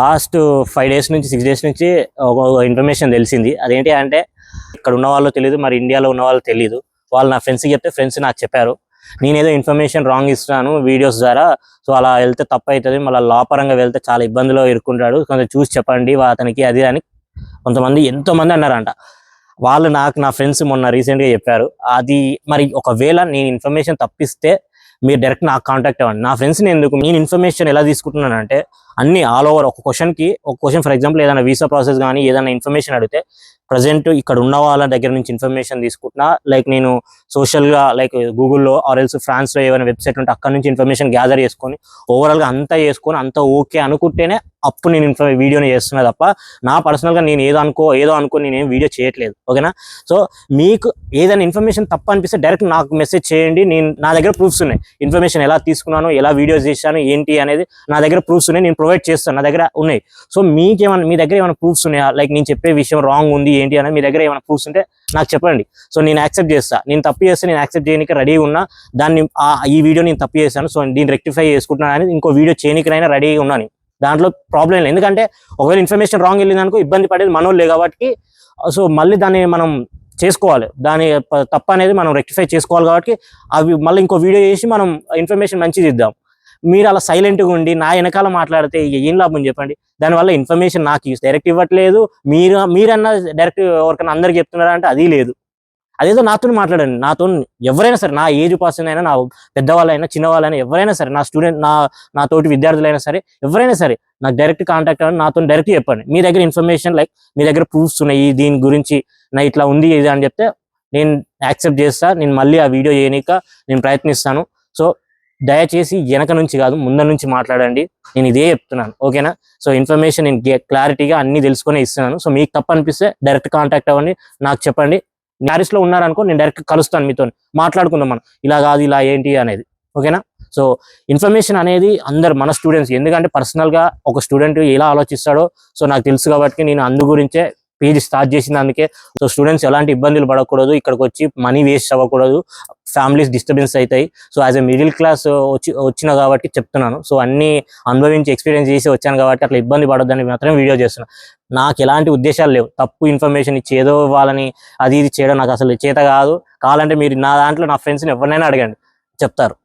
Last 5 days నుంచి 6 days నుంచి ఒక ఇన్ఫర్మేషన్ తెలిసింది. అదేంటి అంటే ఇక్కడ ఉన్న వాళ్ళు తెలియదు, మరి ఇండియాలో ఉన్న వాళ్ళు తెలియదు. వాళ్ళు నా ఫ్రెండ్స్కి చెప్తే ఫ్రెండ్స్ నాకు చెప్పారు, నేనేదో ఇన్ఫర్మేషన్ రాంగ్ ఇస్తున్నాను వీడియోస్ ద్వారా, సో అలా వెళ్తే తప్పు అవుతుంది, మళ్ళీ లా పరంగా వెళ్తే చాలా ఇబ్బందిలో ఇరుక్కుంటాడు, కొంచెం చూసి చెప్పండి అతనికి అది అని కొంతమంది ఎంతోమంది అన్నారంట. వాళ్ళు నా ఫ్రెండ్స్ మొన్న రీసెంట్గా చెప్పారు. అది మరి ఒకవేళ నేను ఇన్ఫర్మేషన్ తప్పిస్తే మీరు డైరెక్ట్ నాకు కాంటాక్ట్ అవ్వండి. నా ఫ్రెండ్స్ని ఎందుకు, నేను ఇన్ఫర్మేషన్ ఎలా తీసుకుంటున్నానంటే అన్ని ఆల్ ఓవర్ ఒక క్వశ్చన్ ఫర్ ఎగ్జాంపుల్ ఏదైనా వీసా ప్రాసెస్ కానీ ఏదైనా ఇన్ఫర్మేషన్ అడిగితే ప్రజెంట్ ఇక్కడ ఉన్న వాళ్ళ దగ్గర నుంచి ఇన్ఫర్మేషన్ తీసుకుంటున్నా. లైక్ నేను సోషల్గా లైక్ గూగుల్లో ఆర్ ఎల్స్ ఫ్రాన్స్లో ఏమైనా వెబ్సైట్ ఉంటే అక్కడ నుంచి ఇన్ఫర్మేషన్ గ్యాదర్ చేసుకొని ఓవరాల్గా అంతా చేసుకొని అంతా ఓకే అనుకుంటేనే అప్పుడు నేను వీడియోని చేస్తున్నా తప్ప నా పర్సనల్గా నేను ఏదో అనుకో నేనేం వీడియో చేయట్లేదు. ఓకేనా? సో మీకు ఏదైనా ఇన్ఫర్మేషన్ తప్పు అనిపిస్తే డైరెక్ట్ నాకు మెసేజ్ చేయండి. నా దగ్గర ప్రూఫ్స్ ఉన్నాయి, ఇన్ఫర్మేషన్ ఎలా తీసుకున్నాను, ఎలా వీడియోస్ చేశాను ఏంటి అనేది నా దగ్గర ప్రూఫ్స్ ఉన్నాయి, నేను ప్రొవైడ్ చేస్తాను, నా దగ్గర ఉన్నాయి. సో మీ దగ్గర ఏమైనా ప్రూఫ్స్ ఉన్నాయా, లైక్ నేను చెప్పే విషయం రాంగ్ ఉంది ఏంటి అనేది మీ దగ్గర ఏమైనా ప్రూఫ్స్ ఉంటే నాకు చెప్పండి. సో నేను యాక్సెప్ట్ చేస్తా. నేను తప్పు చేస్తే నేను యాక్సెప్ట్ చేయడానికి రెడీగా ఉన్నా. ఈ వీడియో నేను తప్పు చేశాను, సో దీన్ని రెక్టిఫై చేసుకుంటున్నాను అని ఇంకో వీడియో చేయడానికైనా రెడీగా ఉన్నాను. దాంట్లో ప్రాబ్లం లేదు. ఎందుకంటే ఒకవేళ ఇన్ఫర్మేషన్ రాంగ్ వెళ్ళిందనుకో ఇబ్బంది పడేది మనోళ్ళే కాబట్టి, సో మళ్ళీ దాన్ని మనం చేసుకోవాలి, దాని తప్పు అనేది మనం రెక్టిఫై చేసుకోవాలి కాబట్టి అవి మళ్ళీ ఇంకో వీడియో చేసి మనం ఇన్ఫర్మేషన్ మంచిది ఇద్దాం. మీరు అలా సైలెంట్గా ఉండి నా వెనకాల మాట్లాడితే ఏం లాభం చెప్పండి? దానివల్ల ఇన్ఫర్మేషన్ నాకు డైరెక్ట్ ఇవ్వట్లేదు, మీరన్నా డైరెక్ట్ ఎవరికైనా అందరికి చెప్తున్నారా అంటే అది లేదు. అదేదో నాతో మాట్లాడండి. నాతో ఎవరైనా సరే, నా ఏజ్ పర్సన్ అయినా, నా పెద్దవాళ్ళైనా చిన్నవాళ్ళైనా ఎవరైనా సరే, నా స్టూడెంట్ నా తోటి విద్యార్థులైనా సరే ఎవరైనా సరే నాకు డైరెక్ట్ కాంటాక్ట్ అవ్వండి, నాతో డైరెక్ట్ చెప్పండి. మీ దగ్గర ఇన్ఫర్మేషన్ లైక్ మీ దగ్గర ప్రూఫ్స్ ఉన్నాయి దీని గురించి, నా ఇట్లా ఉంది ఇది అని చెప్తే నేను యాక్సెప్ట్ చేస్తా. నేను మళ్ళీ ఆ వీడియో చేయనీక నేను ప్రయత్నిస్తాను. సో దయచేసి వెనక నుంచి కాదు ముందర నుంచి మాట్లాడండి, నేను ఇదే చెప్తున్నాను. ఓకేనా? సో ఇన్ఫర్మేషన్ నేను క్లారిటీగా అన్ని తెలుసుకొని ఇస్తున్నాను. సో మీకు తప్పు అనిపిస్తే డైరెక్ట్ కాంటాక్ట్ అవ్వండి, నాకు చెప్పండి. ప్యారిస్లో ఉన్నారనుకో నేను డైరెక్ట్ కలుస్తాను, మీతో మాట్లాడుకుందాం, మనం ఇలా కాదు ఇలా ఏంటి అనేది. ఓకేనా? సో ఇన్ఫర్మేషన్ అనేది అందరు మన స్టూడెంట్స్, ఎందుకంటే పర్సనల్గా ఒక స్టూడెంట్ ఎలా ఆలోచిస్తాడో సో నాకు తెలుసు కాబట్టి నేను అందు గురించే పేజ్ స్టార్ట్ చేసింది. అందుకే సో స్టూడెంట్స్ ఎలాంటి ఇబ్బందులు పడకూడదు, ఇక్కడికి వచ్చి మనీ వేస్ట్ అవ్వకూడదు, ఫ్యామిలీస్ డిస్టర్బెన్స్ అవుతాయి. So as a middle class వచ్చిన కాబట్టి చెప్తున్నాను. సో అన్ని అనుభవించి ఎక్స్పీరియన్స్ చేసి వచ్చాను కాబట్టి అట్లా ఇబ్బంది పడొద్దని మాత్రం వీడియో చేస్తున్నాను. నాకు ఎలాంటి ఉద్దేశాలు లేవు, తప్పు ఇన్ఫర్మేషన్ ఇచ్చి ఏదో వాళ్ళని అది ఇది చేయడం నాకు అసలు చేత కాదు. కావాలంటే మీరు నా దాంట్లో నా ఫ్రెండ్స్ని ఎవరినైనా అడగండి, చెప్తారు.